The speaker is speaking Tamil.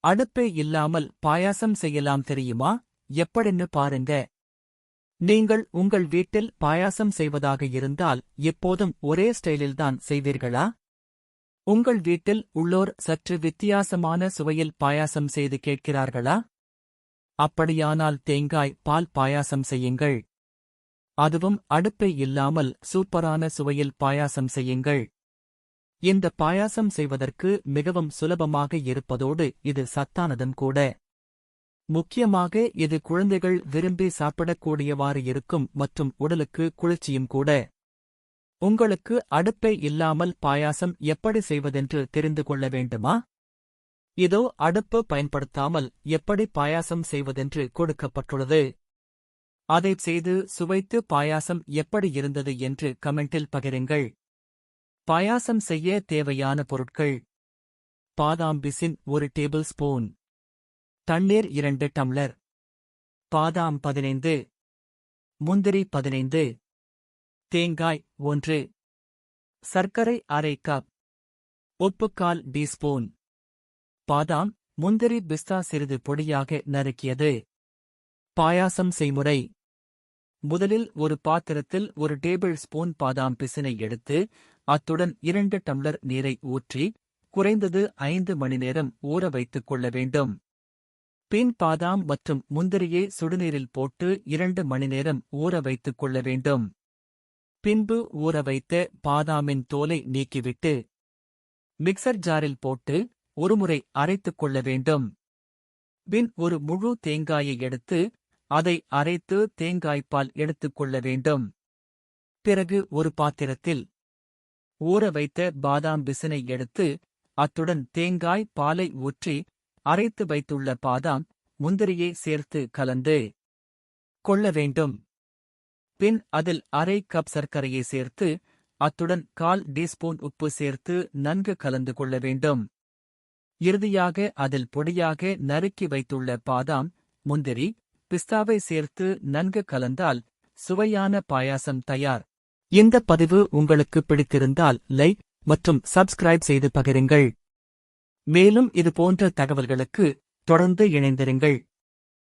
அடுப்பே இல்லாமல் பாயாசம் செய்யலாம் தெரியுமா? எப்படின்னு பாருங்க. நீங்கள் உங்கள் வீட்டில் பாயாசம் செய்வதாக இருந்தால் எப்போதும் ஒரே ஸ்டைலில்தான் செய்வீர்களா? உங்கள் வீட்டில் உள்ளோர் சற்று வித்தியாசமான சுவையில் பாயாசம் செய்து கேட்கிறார்களா? அப்படியானால் தேங்காய் பால் பாயாசம் செய்யுங்கள். அதுவும் அடுப்பை இல்லாமல் சூப்பரான சுவையில் பாயாசம் செய்யுங்கள். இந்த பாயாசம் செய்வதற்கு மிகவும் சுலபமாக இருப்பதோடு இது சத்தானதும் கூட. முக்கியமாக இது குழந்தைகள் விரும்பி சாப்பிடக்கூடியவாறு இருக்கும் மற்றும் உடலுக்கு குளிர்ச்சியும் கூட. உங்களுக்கு அடுப்பை இல்லாமல் பாயாசம் எப்படி செய்வதென்று தெரிந்து கொள்ள வேண்டுமா? இதோ அடுப்பு பயன்படுத்தாமல் எப்படி பாயாசம் செய்வதென்று கொடுக்கப்பட்டுள்ளது. அதைச் செய்து சுவைத்து பாயாசம் எப்படி இருந்தது என்று கமெண்டில் பகிருங்கள். பாயாசம் செய்ய தேவையான பொருட்கள்: பாதாம் பிசின் 1 டேபிள் ஸ்பூன், தண்ணீர் 2 டம்ளர், பாதாம் 15, முந்திரி 15, தேங்காய் 1, சர்க்கரை அரை கப், உப்பு 1/4 டீஸ்பூன். பாதாம், முந்திரி, பிஸ்தா சிறிது பொடியாக நறுக்கியது. பாயாசம் செய்முறை: முதலில் ஒரு பாத்திரத்தில் 1 டேபிள் ஸ்பூன் பாதாம் பிசினை எடுத்து அத்துடன் 2 டம்ளர் நீரை ஊற்றி குறைந்தது 5 மணி நேரம் ஊற வைத்துக் கொள்ள வேண்டும். பின் பாதாம் மற்றும் முந்திரியை சுடுநீரில் போட்டு 2 மணி நேரம் ஊற வைத்துக் கொள்ள வேண்டும். பின்பு ஊற வைத்த பாதாமின் தோலை நீக்கிவிட்டு மிக்சர் ஜாரில் போட்டு ஒருமுறை அரைத்துக் கொள்ள வேண்டும். பின் ஒரு முழு தேங்காயை எடுத்து அதை அரைத்து தேங்காய்ப்பால் எடுத்துக் கொள்ள வேண்டும். பிறகு ஒரு பாத்திரத்தில் ஊற வைத்த பாதாம் பிசினை எடுத்து அத்துடன் தேங்காய் பாலை ஊற்றி அரைத்து வைத்துள்ள பாதாம் முந்திரியை சேர்த்து கலந்து கொள்ள வேண்டும். பின் அதில் அரை கப் சர்க்கரையை சேர்த்து அத்துடன் 1/4 டீஸ்பூன் உப்பு சேர்த்து நன்கு கலந்து கொள்ள வேண்டும். இறுதியாக அதில் பொடியாக நறுக்கி வைத்துள்ள பாதாம், முந்திரி, பிஸ்தாவை சேர்த்து நன்கு கலந்தால் சுவையான பாயாசம் தயார். இந்த பதிவு உங்களுக்கு பிடித்திருந்தால் லைக் மற்றும் சப்ஸ்கிரைப் செய்து பகிருங்கள். மேலும் இது போன்ற தகவல்களுக்கு தொடர்ந்து இணைந்திருங்கள்.